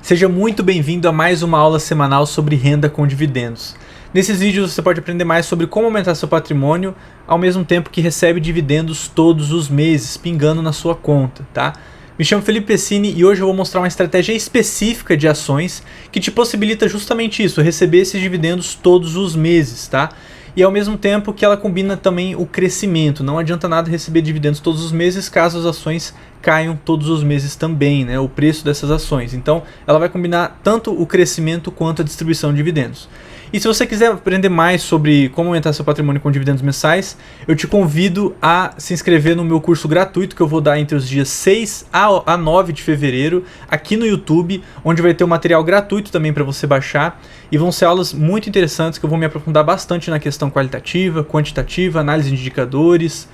Seja muito bem-vindo a mais uma aula semanal sobre renda com dividendos. Nesses vídeos você pode aprender mais sobre como aumentar seu patrimônio ao mesmo tempo que recebe dividendos todos os meses, pingando na sua conta, tá? Me chamo Felipe Pessini e hoje eu vou mostrar uma estratégia específica de ações que te possibilita justamente isso, receber esses dividendos todos os meses, tá? E ao mesmo tempo que ela combina também o crescimento. Não adianta nada receber dividendos todos os meses caso as ações caiam todos os meses também, né? O preço dessas ações. Então ela vai combinar tanto o crescimento quanto a distribuição de dividendos. E se você quiser aprender mais sobre como aumentar seu patrimônio com dividendos mensais, eu te convido a se inscrever no meu curso gratuito que eu vou dar entre os dias 6 a 9 de fevereiro aqui no YouTube, onde vai ter um material gratuito também para você baixar e vão ser aulas muito interessantes que eu vou me aprofundar bastante na questão qualitativa, quantitativa, análise de indicadores,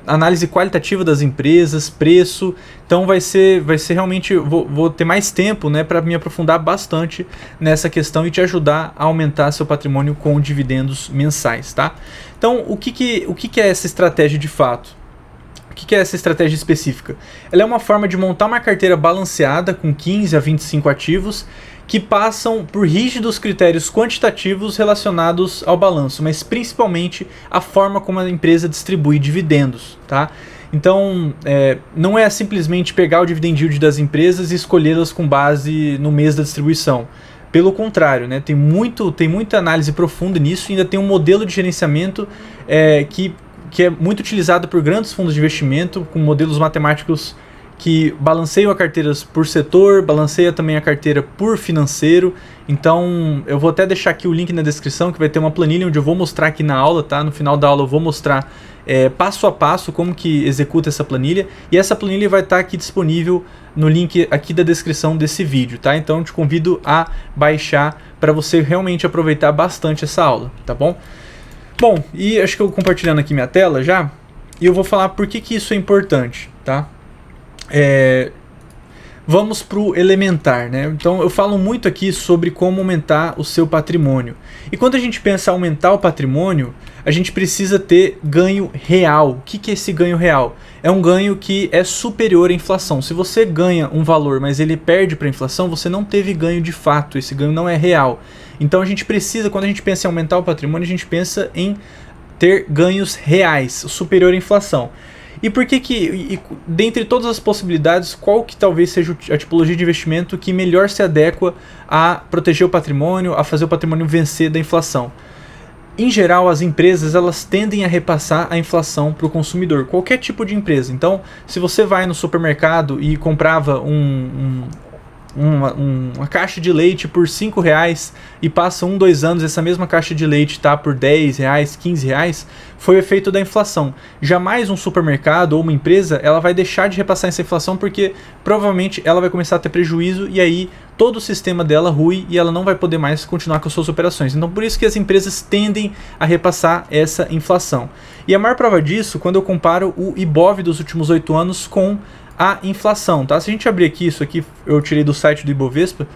análise qualitativa das empresas, preço. Então vai ser realmente, vou ter mais tempo, né, para me aprofundar bastante nessa questão e te ajudar a aumentar seu patrimônio com dividendos mensais, tá? Então o que é essa estratégia de fato? O que é essa estratégia específica? Ela é uma forma de montar uma carteira balanceada com 15 a 25 ativos que passam por rígidos critérios quantitativos relacionados ao balanço, mas principalmente a forma como a empresa distribui dividendos, tá? Então, não é simplesmente pegar o dividend yield das empresas e escolhê-las com base no mês da distribuição. Pelo contrário, né, tem muita análise profunda nisso e ainda tem um modelo de gerenciamento que é muito utilizado por grandes fundos de investimento, com modelos matemáticos que balanceiam a carteira por setor, balanceia também a carteira por financeiro. Então eu vou até deixar aqui o link na descrição, que vai ter uma planilha onde eu vou mostrar aqui na aula, tá? No final da aula eu vou mostrar passo a passo como que executa essa planilha, e essa planilha vai estar aqui disponível no link aqui da descrição desse vídeo, tá? Então eu te convido a baixar para você realmente aproveitar bastante essa aula, tá bom? Bom, e acho que eu compartilhando aqui minha tela já, e eu vou falar por que isso é importante, tá? Vamos para o elementar, né? Então eu falo muito aqui sobre como aumentar o seu patrimônio. E quando a gente pensa em aumentar o patrimônio, a gente precisa ter ganho real. O que é esse ganho real? É um ganho que é superior à inflação. Se você ganha um valor, mas ele perde para a inflação, você não teve ganho de fato. Esse ganho não é real. Então a gente precisa, quando a gente pensa em aumentar o patrimônio, a gente pensa em ter ganhos reais, superior à inflação. E por que dentre todas as possibilidades, qual que talvez seja a tipologia de investimento que melhor se adequa a proteger o patrimônio, a fazer o patrimônio vencer da inflação? Em geral, as empresas elas tendem a repassar a inflação para o consumidor, qualquer tipo de empresa. Então, se você vai no supermercado e comprava uma caixa de leite por R$5 e passa 2 anos essa mesma caixa de leite está por R$10, R$15, foi o efeito da inflação. Jamais um supermercado ou uma empresa ela vai deixar de repassar essa inflação, porque provavelmente ela vai começar a ter prejuízo e aí todo o sistema dela rui e ela não vai poder mais continuar com as suas operações. Então por isso que as empresas tendem a repassar essa inflação. E a maior prova disso, quando eu comparo o Ibov dos últimos 8 anos com a inflação, tá? Se a gente abrir aqui, isso aqui eu tirei do site do Ibovespa,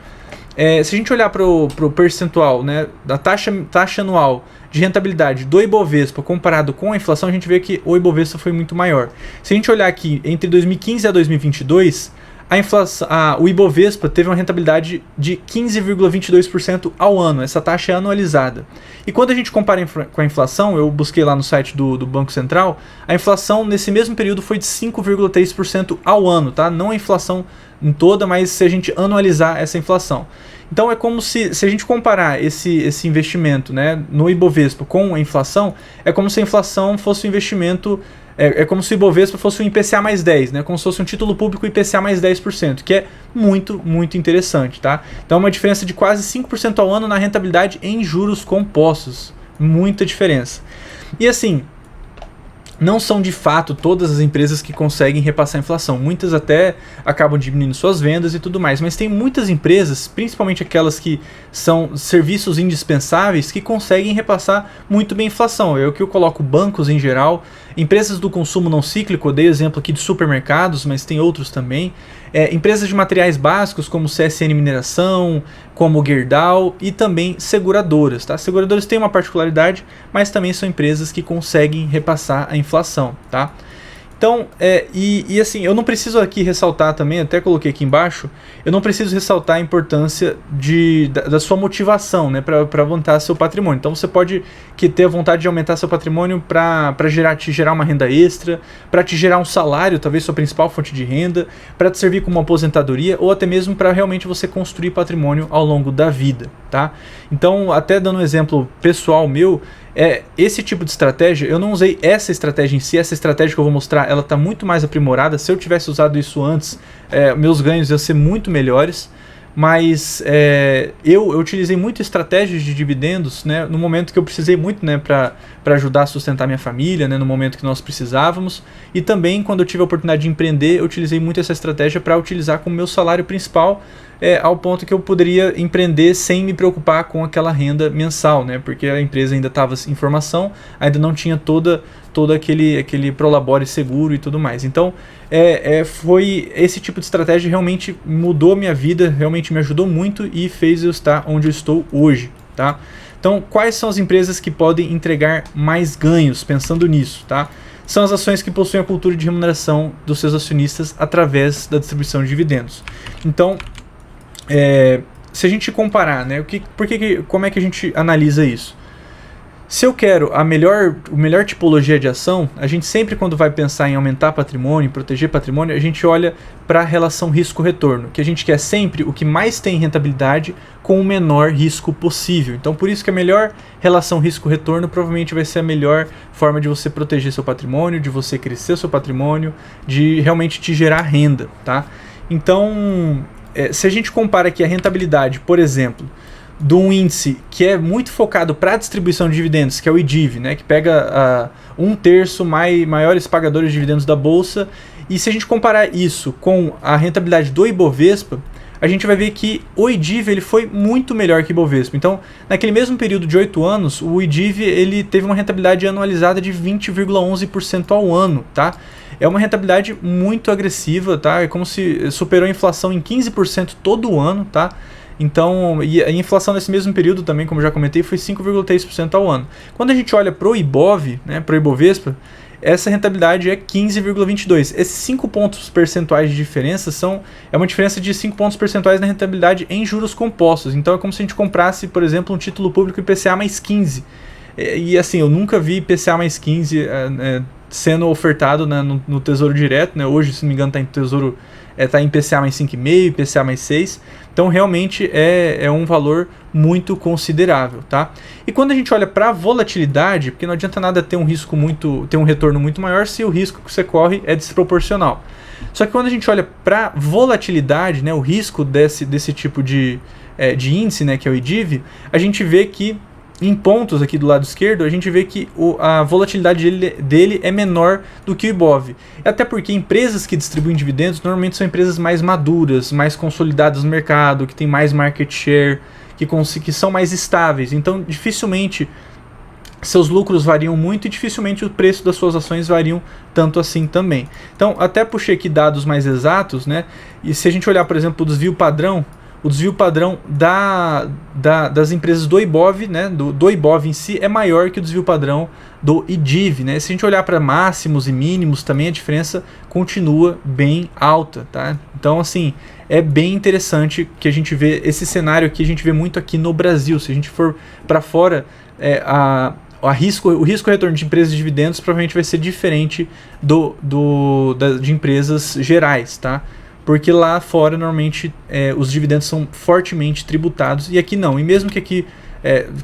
se a gente olhar para o percentual, né, da taxa anual de rentabilidade do Ibovespa comparado com a inflação, a gente vê que o Ibovespa foi muito maior. Se a gente olhar aqui entre 2015 a 2022, o Ibovespa teve uma rentabilidade de 15,22% ao ano. Essa taxa é anualizada. E quando a gente compara com a inflação, eu busquei lá no site do Banco Central, a inflação nesse mesmo período foi de 5,3% ao ano, tá? Não a inflação em toda, mas se a gente anualizar essa inflação. Então é como se a gente comparar esse investimento, né, no Ibovespa com a inflação, é como se a inflação fosse um investimento. É como se o Ibovespa fosse um IPCA mais 10, né? Como se fosse um título público IPCA mais 10%, que é muito, muito interessante, tá? Então é uma diferença de quase 5% ao ano na rentabilidade em juros compostos. Muita diferença. E assim, não são de fato todas as empresas que conseguem repassar a inflação. Muitas até acabam diminuindo suas vendas e tudo mais. Mas tem muitas empresas, principalmente aquelas que são serviços indispensáveis, que conseguem repassar muito bem a inflação. É o que eu coloco bancos em geral. Empresas do consumo não cíclico, eu dei exemplo aqui de supermercados, mas tem outros também. Empresas de materiais básicos como CSN Mineração, como Gerdau e também seguradoras. Tá? Seguradoras têm uma particularidade, mas também são empresas que conseguem repassar a inflação. Tá? Então, assim, eu não preciso aqui ressaltar também, até coloquei aqui embaixo, eu não preciso ressaltar a importância da sua motivação, né, para aumentar seu patrimônio. Então você pode ter a vontade de aumentar seu patrimônio para te gerar uma renda extra, para te gerar um salário, talvez sua principal fonte de renda, para te servir como uma aposentadoria, ou até mesmo para realmente você construir patrimônio ao longo da vida, tá? Então, até dando um exemplo pessoal meu, esse tipo de estratégia, eu não usei essa estratégia em si, essa estratégia que eu vou mostrar, ela está muito mais aprimorada. Se eu tivesse usado isso antes, meus ganhos iam ser muito melhores, mas eu utilizei muito estratégias de dividendos, né, no momento que eu precisei muito, né, para ajudar a sustentar minha família, né, no momento que nós precisávamos, e também quando eu tive a oportunidade de empreender, eu utilizei muito essa estratégia para utilizar como meu salário principal, ao ponto que eu poderia empreender sem me preocupar com aquela renda mensal, né, porque a empresa ainda estava em formação, ainda não tinha todo aquele prolabore seguro e tudo mais. Então, foi esse tipo de estratégia realmente mudou minha vida, realmente me ajudou muito e fez eu estar onde eu estou hoje, tá? Então, quais são as empresas que podem entregar mais ganhos pensando nisso, tá? São as ações que possuem a cultura de remuneração dos seus acionistas através da distribuição de dividendos. Então, se a gente comparar, né, como é que a gente analisa isso? Se eu quero a melhor tipologia de ação, a gente sempre, quando vai pensar em aumentar patrimônio, proteger patrimônio, a gente olha para a relação risco-retorno, que a gente quer sempre o que mais tem rentabilidade com o menor risco possível. Então, por isso que a melhor relação risco-retorno provavelmente vai ser a melhor forma de você proteger seu patrimônio, de você crescer seu patrimônio, de realmente te gerar renda, tá? Então, se a gente compara aqui a rentabilidade, por exemplo, de um índice que é muito focado para a distribuição de dividendos, que é o IDIV, né, que pega 1/3 maiores pagadores de dividendos da Bolsa, e se a gente comparar isso com a rentabilidade do Ibovespa, a gente vai ver que o IDIV ele foi muito melhor que o Ibovespa. Então, naquele mesmo período de 8 anos, o IDIV ele teve uma rentabilidade anualizada de 20,11% ao ano, tá? É uma rentabilidade muito agressiva, tá? É como se superou a inflação em 15% todo ano, tá? Então, e a inflação nesse mesmo período também, como eu já comentei, foi 5,3% ao ano. Quando a gente olha para o IBOV, né, para o Ibovespa, essa rentabilidade é 15,22%. Esses 5 pontos percentuais de diferença é uma diferença de 5 pontos percentuais na rentabilidade em juros compostos. Então é como se a gente comprasse, por exemplo, um título público IPCA mais 15. E assim, eu nunca vi IPCA mais 15 sendo ofertado, né, no Tesouro Direto, né? Hoje, se não me engano, está em Tesouro, está em IPCA mais 5,5, IPCA mais 6. Então realmente é um valor muito considerável, tá? E quando a gente olha para a volatilidade, porque não adianta nada ter um retorno muito maior se o risco que você corre é desproporcional. Só que quando a gente olha para volatilidade, né, o risco desse tipo de índice, né, que é o IDIV, a gente vê que em pontos aqui do lado esquerdo, a gente vê que a volatilidade dele é menor do que o IBOV. Até porque empresas que distribuem dividendos normalmente são empresas mais maduras, mais consolidadas no mercado, que têm mais market share, que são mais estáveis. Então, dificilmente seus lucros variam muito e dificilmente o preço das suas ações variam tanto assim também. Então, até puxei aqui dados mais exatos, né? E se a gente olhar, por exemplo, o desvio padrão das empresas do IBOV, né, do IBOV em si, é maior que o desvio padrão do IDIV, né? Se a gente olhar para máximos e mínimos, também a diferença continua bem alta, tá? Então, assim, é bem interessante que a gente vê esse cenário aqui, a gente vê muito aqui no Brasil. Se a gente for para fora, o risco-retorno de empresas de dividendos provavelmente vai ser diferente de empresas gerais, tá? Porque lá fora, normalmente, os dividendos são fortemente tributados, e aqui não. E mesmo que aqui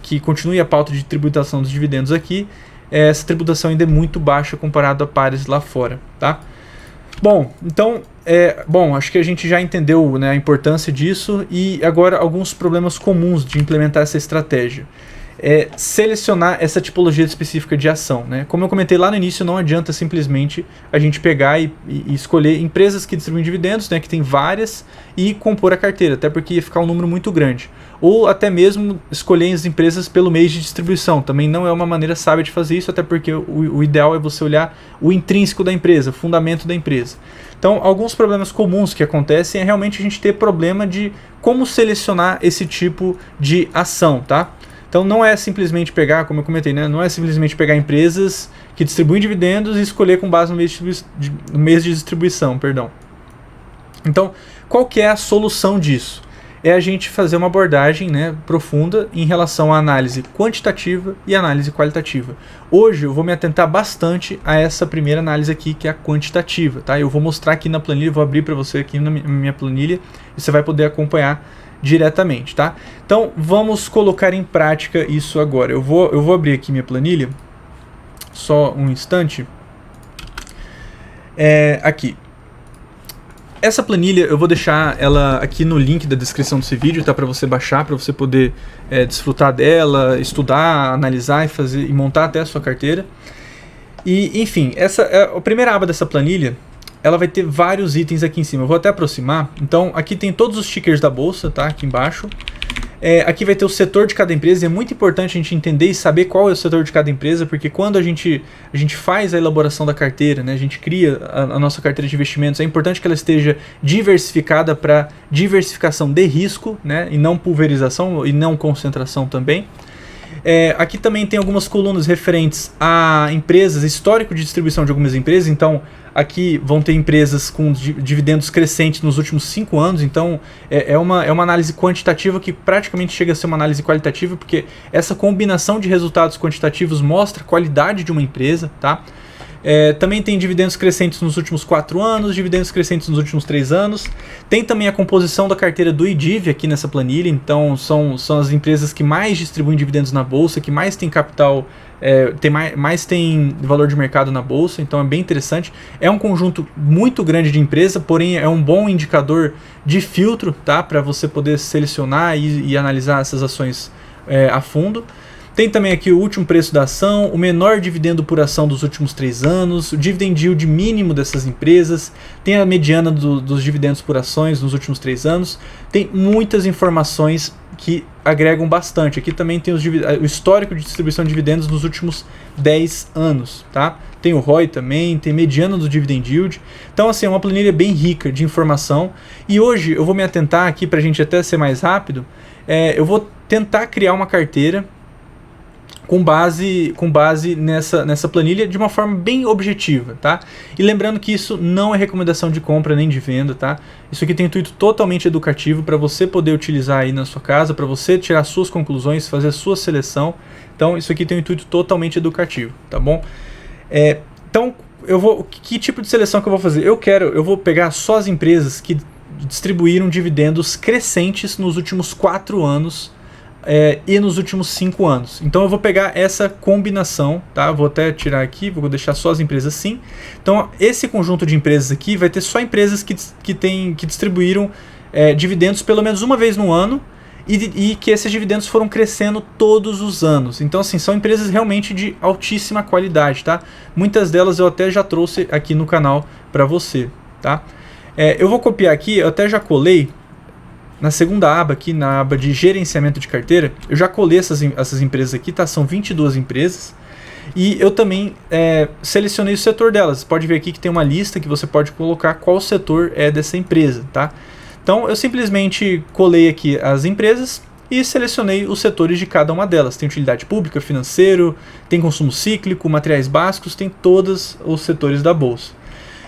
que continue a pauta de tributação dos dividendos aqui, essa tributação ainda é muito baixa comparado a pares lá fora, tá? Bom, então, acho que a gente já entendeu, né, a importância disso, e agora alguns problemas comuns de implementar essa estratégia. Selecionar essa tipologia específica de ação, né? Como eu comentei lá no início, não adianta simplesmente a gente pegar e escolher empresas que distribuem dividendos, né, que tem várias, e compor a carteira, até porque ia ficar um número muito grande. Ou até mesmo escolher as empresas pelo mês de distribuição, também não é uma maneira sábia de fazer isso, até porque o ideal é você olhar o intrínseco da empresa, o fundamento da empresa. Então, alguns problemas comuns que acontecem é realmente a gente ter problema de como selecionar esse tipo de ação, tá? Então, Então não é simplesmente pegar, como eu comentei, né, não é simplesmente pegar empresas que distribuem dividendos e escolher com base no mês de distribuição, perdão. Então, qual que é a solução disso? É a gente fazer uma abordagem, né, profunda em relação à análise quantitativa e análise qualitativa. Hoje eu vou me atentar bastante a essa primeira análise aqui, que é a quantitativa, tá? Eu vou mostrar aqui na planilha, vou abrir para você aqui na minha planilha e você vai poder acompanhar diretamente, tá? Então vamos colocar em prática isso agora. Eu vou abrir aqui minha planilha, só um instante. Aqui. Essa planilha eu vou deixar ela aqui no link da descrição desse vídeo, tá? Para você baixar, para você poder desfrutar dela, estudar, analisar e fazer e montar até a sua carteira. E enfim, a primeira aba dessa planilha, ela vai ter vários itens aqui em cima. Eu vou até aproximar. Então aqui tem todos os tickers da bolsa, tá? Aqui embaixo. Aqui vai ter o setor de cada empresa, e é muito importante a gente entender e saber qual é o setor de cada empresa, porque quando a gente faz a elaboração da carteira, né, a gente cria a nossa carteira de investimentos, é importante que ela esteja diversificada para diversificação de risco, né, e não pulverização e não concentração também. Aqui também tem algumas colunas referentes a empresas, histórico de distribuição de algumas empresas. Então aqui vão ter empresas com dividendos crescentes nos últimos 5 anos. Então é uma análise quantitativa que praticamente chega a ser uma análise qualitativa, porque essa combinação de resultados quantitativos mostra a qualidade de uma empresa, tá? Também tem dividendos crescentes nos últimos 4 anos, dividendos crescentes nos últimos 3 anos. Tem também a composição da carteira do IDIV aqui nessa planilha. Então são as empresas que mais distribuem dividendos na bolsa, que mais tem capital, mais tem valor de mercado na bolsa. Então é bem interessante. É um conjunto muito grande de empresas, porém é um bom indicador de filtro, tá? Para você poder selecionar e analisar essas ações a fundo. Tem também aqui o último preço da ação, o menor dividendo por ação dos últimos 3 anos, o dividend yield mínimo dessas empresas, tem a mediana dos dividendos por ações nos últimos 3 anos. Tem muitas informações que agregam bastante. Aqui também tem o histórico de distribuição de dividendos nos últimos 10 anos, tá? Tem o ROI também, tem mediana do dividend yield. Então assim, é uma planilha bem rica de informação. E hoje eu vou me atentar aqui, para a gente até ser mais rápido, eu vou tentar criar uma carteira com base nessa planilha de uma forma bem objetiva, tá? E lembrando que isso não é recomendação de compra nem de venda, tá? Isso aqui tem intuito totalmente educativo para você poder utilizar aí na sua casa, para você tirar suas conclusões, fazer a sua seleção. Então isso aqui tem um intuito totalmente educativo, tá bom? Então que tipo de seleção que eu vou fazer? Eu vou pegar só as empresas que distribuíram dividendos crescentes nos últimos 4 anos e nos últimos 5 anos. Então eu vou pegar essa combinação, tá? Vou até tirar aqui, vou deixar só as empresas assim. Então esse conjunto de empresas aqui vai ter só empresas que distribuíram dividendos pelo menos uma vez no ano e que esses dividendos foram crescendo todos os anos. Então assim, são empresas realmente de altíssima qualidade, tá? Muitas delas eu até já trouxe aqui no canal para você, tá? Eu vou copiar aqui, eu até já colei na segunda aba aqui, na aba de gerenciamento de carteira. Eu já colei essas empresas aqui, tá? São 22 empresas. E eu também selecionei o setor delas. Você pode ver aqui que tem uma lista que você pode colocar qual setor é dessa empresa, tá? Então eu simplesmente colei aqui as empresas e selecionei os setores de cada uma delas. Tem utilidade pública, financeiro, tem consumo cíclico, materiais básicos, tem todos os setores da bolsa.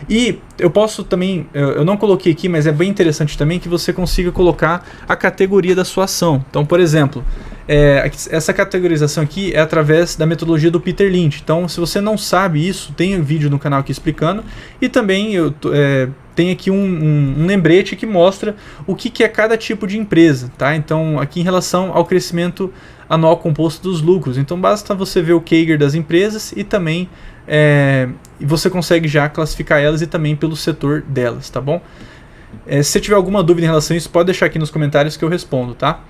E eu posso também, eu não coloquei aqui, mas é bem interessante também que você consiga colocar a categoria da sua ação. Então, por exemplo, essa categorização aqui é através da metodologia do Peter Lynch. Então, se você não sabe isso, tem um vídeo no canal aqui explicando. E também tem aqui um lembrete que mostra o que é cada tipo de empresa, tá? Então, aqui em relação ao crescimento anual composto dos lucros. Então, basta você ver o CAGR das empresas e também você consegue já classificar elas e também pelo setor delas, tá bom? Se você tiver alguma dúvida em relação a isso, pode deixar aqui nos comentários que eu respondo, tá?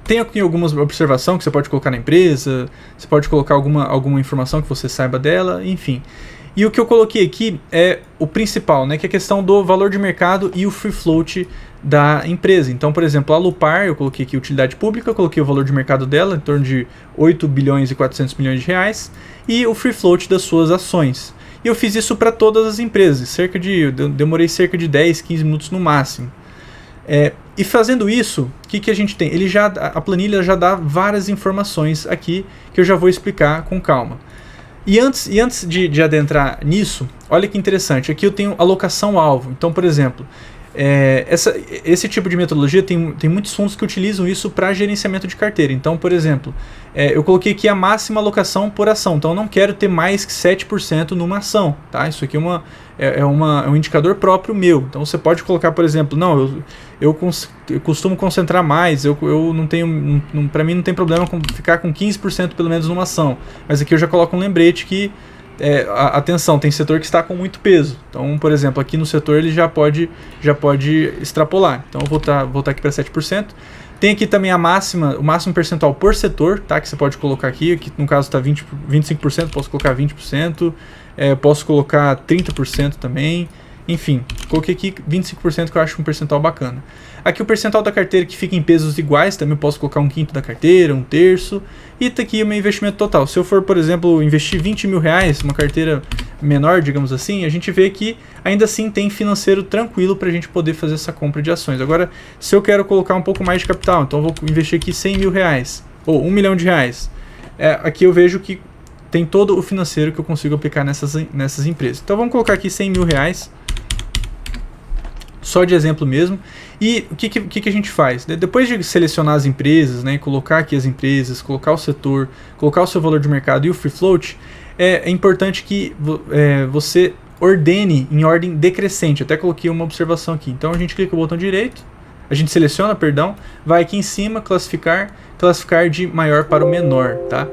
Tem aqui algumas observações que você pode colocar na empresa, você pode colocar alguma informação que você saiba dela, enfim. E o que eu coloquei aqui é o principal, né, que é a questão do valor de mercado e o free float da empresa. Então, por exemplo, a Lupar, eu coloquei aqui utilidade pública, eu coloquei o valor de mercado dela em torno de 8 bilhões e 400 milhões de reais e o free float das suas ações. E eu fiz isso para todas as empresas, demorei cerca de 10, 15 minutos no máximo. E fazendo isso, o que a gente tem? A planilha já dá várias informações aqui que eu já vou explicar com calma. E antes de adentrar nisso, olha que interessante, aqui eu tenho alocação-alvo. Então, por exemplo, esse tipo de metodologia tem muitos fundos que utilizam isso para gerenciamento de carteira. Então, por exemplo, eu coloquei aqui a máxima alocação por ação. Então, eu não quero ter mais que 7% numa ação. Tá? Isso aqui é um indicador próprio meu. Então, você pode colocar, por exemplo, não, eu costumo concentrar mais, eu não tenho, para mim não tem problema ficar com 15% pelo menos numa ação. Mas aqui eu já coloco um lembrete que atenção, tem setor que está com muito peso. Então, por exemplo, aqui no setor ele já pode extrapolar. Então, eu vou voltar aqui para 7%. Tem aqui também o máximo percentual por setor, tá? Que você pode colocar aqui no caso está 25%, posso colocar 20%, posso colocar 30% também. Enfim, coloquei aqui 25% que eu acho um percentual bacana. Aqui o percentual da carteira que fica em pesos iguais, também posso colocar 1/5 da carteira, 1/3. E tá aqui o meu investimento total. Se eu for, por exemplo, investir 20 mil reais, uma carteira menor, digamos assim, a gente vê que ainda assim tem financeiro tranquilo para a gente poder fazer essa compra de ações. Agora, se eu quero colocar um pouco mais de capital, então eu vou investir aqui 100 mil reais, ou 1 milhão de reais. Aqui eu vejo que tem todo o financeiro que eu consigo aplicar nessas empresas. Então vamos colocar aqui 100 mil reais. Só de exemplo mesmo. E o que a gente faz? Depois de selecionar as empresas, né, colocar aqui as empresas, colocar o setor, colocar o seu valor de mercado e o free float, é importante que você ordene em ordem decrescente. Até coloquei uma observação aqui. Então a gente clica no botão direito, a gente seleciona, perdão, vai aqui em cima, classificar de maior para o menor, tá?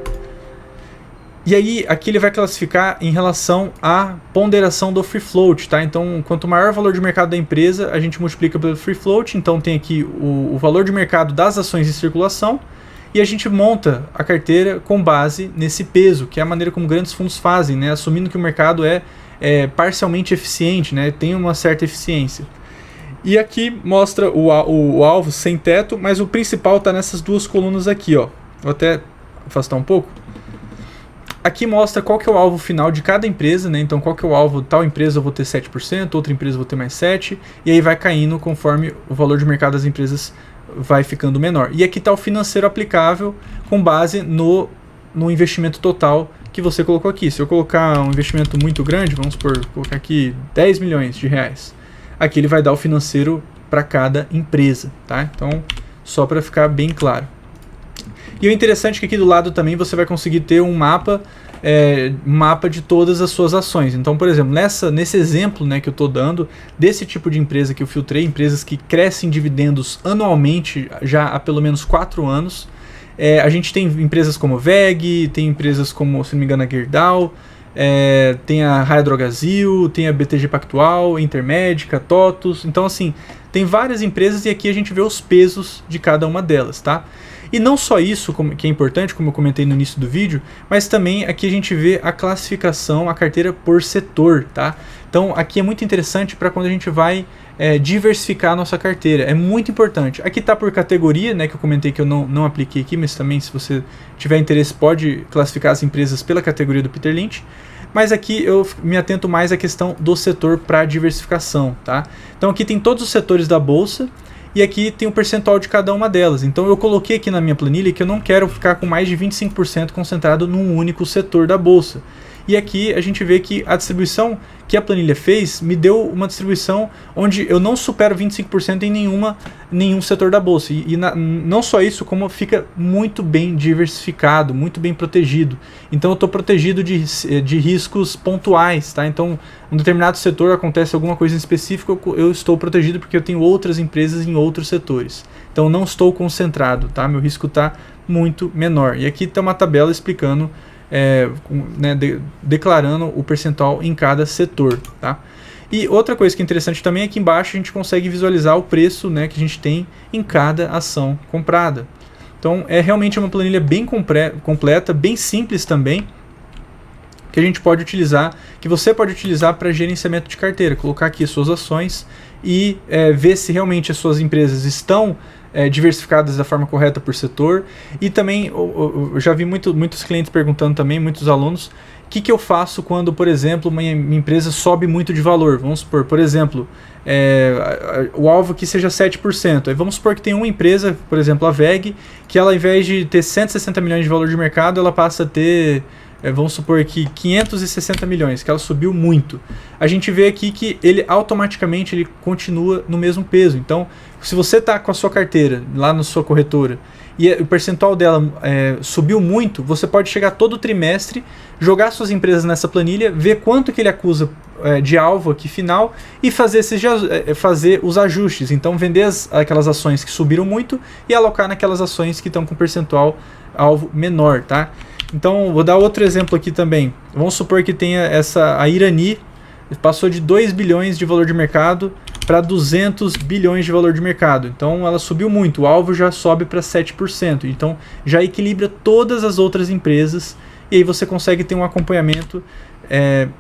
E aí, aqui ele vai classificar em relação à ponderação do free float, tá? Então, quanto maior o valor de mercado da empresa, a gente multiplica pelo free float. Então, tem aqui o valor de mercado das ações em circulação e a gente monta a carteira com base nesse peso, que é a maneira como grandes fundos fazem, né? Assumindo que o mercado é parcialmente eficiente, né? Tem uma certa eficiência. E aqui mostra o alvo sem teto, mas o principal está nessas duas colunas aqui, ó. Vou até afastar um pouco. Aqui mostra qual que é o alvo final de cada empresa, né? Então qual que é o alvo, tal empresa eu vou ter 7%, outra empresa eu vou ter mais 7%, e aí vai caindo conforme o valor de mercado das empresas vai ficando menor. E aqui está o financeiro aplicável com base no investimento total que você colocou aqui. Se eu colocar um investimento muito grande, vamos supor, colocar aqui 10 milhões de reais, aqui ele vai dar o financeiro para cada empresa, tá? Então, só para ficar bem claro. E o interessante é que aqui do lado também você vai conseguir ter um mapa de todas as suas ações. Então, por exemplo, nesse exemplo, né, que eu estou dando, desse tipo de empresa que eu filtrei, empresas que crescem dividendos anualmente já há pelo menos 4 anos, a gente tem empresas como VEG, tem empresas como, se não me engano, a Gerdau, tem a Raia Drogasil, tem a BTG Pactual, Intermédica, TOTUS. Então, assim, tem várias empresas e aqui a gente vê os pesos de cada uma delas, tá? E não só isso que é importante, como eu comentei no início do vídeo, mas também aqui a gente vê a classificação, a carteira por setor, tá? Então aqui é muito interessante para quando a gente vai diversificar a nossa carteira, é muito importante. Aqui está por categoria, né, que eu comentei que eu não apliquei aqui, mas também se você tiver interesse pode classificar as empresas pela categoria do Peter Lynch. Mas aqui eu me atento mais à questão do setor para diversificação, tá? Então aqui tem todos os setores da bolsa, e aqui tem o percentual de cada uma delas. Então eu coloquei aqui na minha planilha que eu não quero ficar com mais de 25% concentrado num único setor da bolsa. E aqui a gente vê que a distribuição que a planilha fez me deu uma distribuição onde eu não supero 25% em nenhum setor da bolsa. E não só isso, como fica muito bem diversificado, muito bem protegido. Então eu estou protegido de riscos pontuais, tá? Então um determinado setor acontece alguma coisa em específico, eu estou protegido porque eu tenho outras empresas em outros setores. Então não estou concentrado, tá? Meu risco está muito menor. E aqui está uma tabela explicando, declarando o percentual em cada setor, tá? E outra coisa que é interessante também é que embaixo a gente consegue visualizar o preço, né, que a gente tem em cada ação comprada. Então é realmente uma planilha bem completa, bem simples também, que a gente pode utilizar, que você pode utilizar para gerenciamento de carteira, colocar aqui suas ações e ver se realmente as suas empresas estão diversificadas da forma correta por setor. E também eu já vi muitos clientes perguntando também, muitos alunos, o que eu faço quando, por exemplo, minha empresa sobe muito de valor. Vamos supor, por exemplo, o alvo que seja 7%. Aí vamos supor que tem uma empresa, por exemplo, a VEG, que ela, ao invés de ter 160 milhões de valor de mercado, ela passa a ter, vamos supor que 560 milhões, que ela subiu muito. A gente vê aqui que ele automaticamente ele continua no mesmo peso. Então, se você está com a sua carteira lá na sua corretora e o percentual dela subiu muito, você pode chegar todo trimestre, jogar suas empresas nessa planilha, ver quanto que ele acusa de alvo aqui final e fazer os ajustes. Então, vender aquelas ações que subiram muito e alocar naquelas ações que estão com percentual alvo menor, tá? Então, vou dar outro exemplo aqui também. Vamos supor que tenha a Irani, passou de 2 bilhões de valor de mercado para 200 bilhões de valor de mercado. Então, ela subiu muito, o alvo já sobe para 7%. Então, já equilibra todas as outras empresas e aí você consegue ter um acompanhamento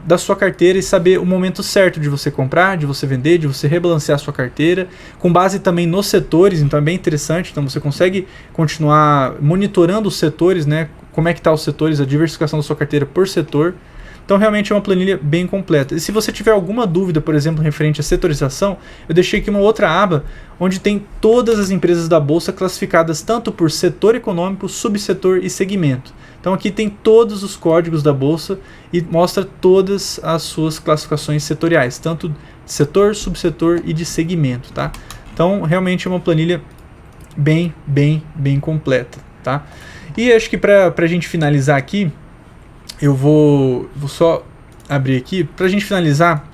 da sua carteira e saber o momento certo de você comprar, de você vender, de você rebalancear a sua carteira, com base também nos setores. Então, é bem interessante. Então, você consegue continuar monitorando os setores, né? Como é que está os setores, a diversificação da sua carteira por setor. Então, realmente é uma planilha bem completa. E se você tiver alguma dúvida, por exemplo, referente à setorização, eu deixei aqui uma outra aba onde tem todas as empresas da Bolsa classificadas tanto por setor econômico, subsetor e segmento. Então, aqui tem todos os códigos da Bolsa e mostra todas as suas classificações setoriais, tanto de setor, subsetor e de segmento, tá? Então, realmente é uma planilha bem completa, tá? E acho que para a gente finalizar aqui, eu vou só abrir aqui. Para a gente finalizar,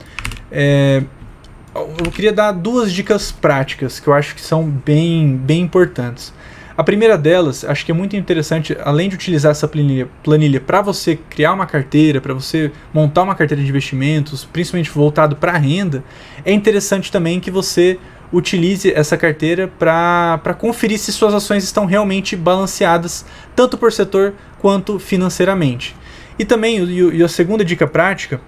eu queria dar 2 dicas práticas que eu acho que são bem importantes. A primeira delas, acho que é muito interessante, além de utilizar essa planilha para você criar uma carteira, para você montar uma carteira de investimentos, principalmente voltado para a renda, é interessante também que você utilize essa carteira para conferir se suas ações estão realmente balanceadas, tanto por setor quanto financeiramente. E também, a segunda dica prática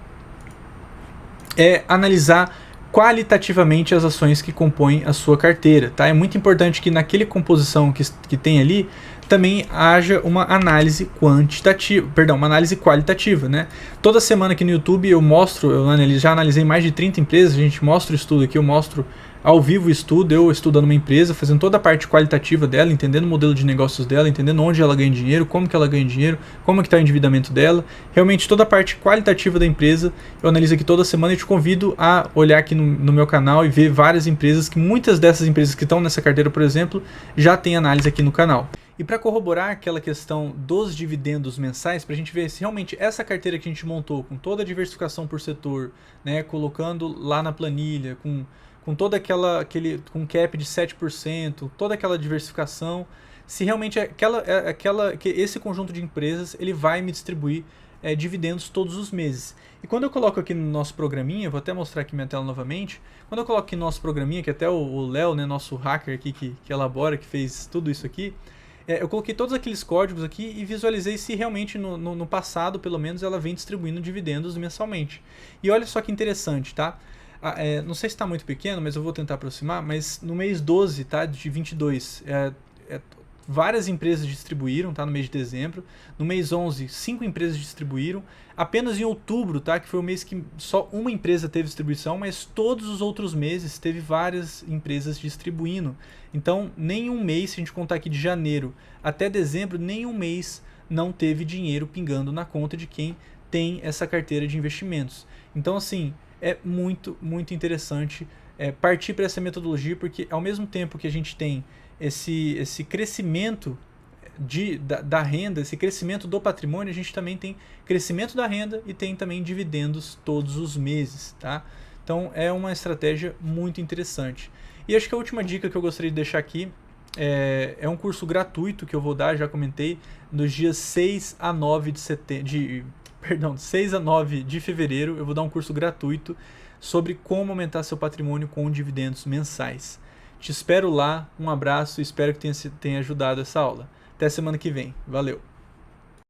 é analisar qualitativamente as ações que compõem a sua carteira, tá? É muito importante que naquele composição que tem ali também haja uma análise uma análise qualitativa, né? Toda semana aqui no YouTube eu já analisei mais de 30 empresas, a gente mostra o estudo aqui, eu mostro ao vivo o estudo, eu estudando uma empresa, fazendo toda a parte qualitativa dela, entendendo o modelo de negócios dela, entendendo onde ela ganha dinheiro, como que ela ganha dinheiro, como que está o endividamento dela, realmente toda a parte qualitativa da empresa, eu analiso aqui toda semana e te convido a olhar aqui no meu canal e ver várias empresas, que muitas dessas empresas que estão nessa carteira, por exemplo, já tem análise aqui no canal. E para corroborar aquela questão dos dividendos mensais, para a gente ver se realmente essa carteira que a gente montou, com toda a diversificação por setor, né, colocando lá na planilha, com toda com cap de 7%, toda aquela diversificação, se realmente que esse conjunto de empresas ele vai me distribuir dividendos todos os meses. E quando eu coloco aqui no nosso programinha, vou até mostrar aqui minha tela novamente, quando eu coloco aqui no nosso programinha, que até o Léo, né, nosso hacker aqui que elabora, que fez tudo isso aqui, eu coloquei todos aqueles códigos aqui e visualizei se realmente no passado, pelo menos, ela vem distribuindo dividendos mensalmente. E olha só que interessante, tá? Não sei se está muito pequeno, mas eu vou tentar aproximar, mas no mês 12, tá, de 22, várias empresas distribuíram, tá, no mês de dezembro. No mês 11, 5 empresas distribuíram. Apenas em outubro, tá, que foi o mês que só uma empresa teve distribuição, mas todos os outros meses teve várias empresas distribuindo. Então, nenhum mês, se a gente contar aqui de janeiro até dezembro, nenhum mês não teve dinheiro pingando na conta de quem tem essa carteira de investimentos. Então, assim, é muito interessante partir para essa metodologia, porque ao mesmo tempo que a gente tem esse crescimento da renda, esse crescimento do patrimônio, a gente também tem crescimento da renda e tem também dividendos todos os meses, tá? Então é uma estratégia muito interessante. E acho que a última dica que eu gostaria de deixar aqui é um curso gratuito que eu vou dar, já comentei, nos dias 6 a 9 de fevereiro, eu vou dar um curso gratuito sobre como aumentar seu patrimônio com dividendos mensais. Te espero lá, um abraço e espero que tenha ajudado essa aula. Até semana que vem. Valeu!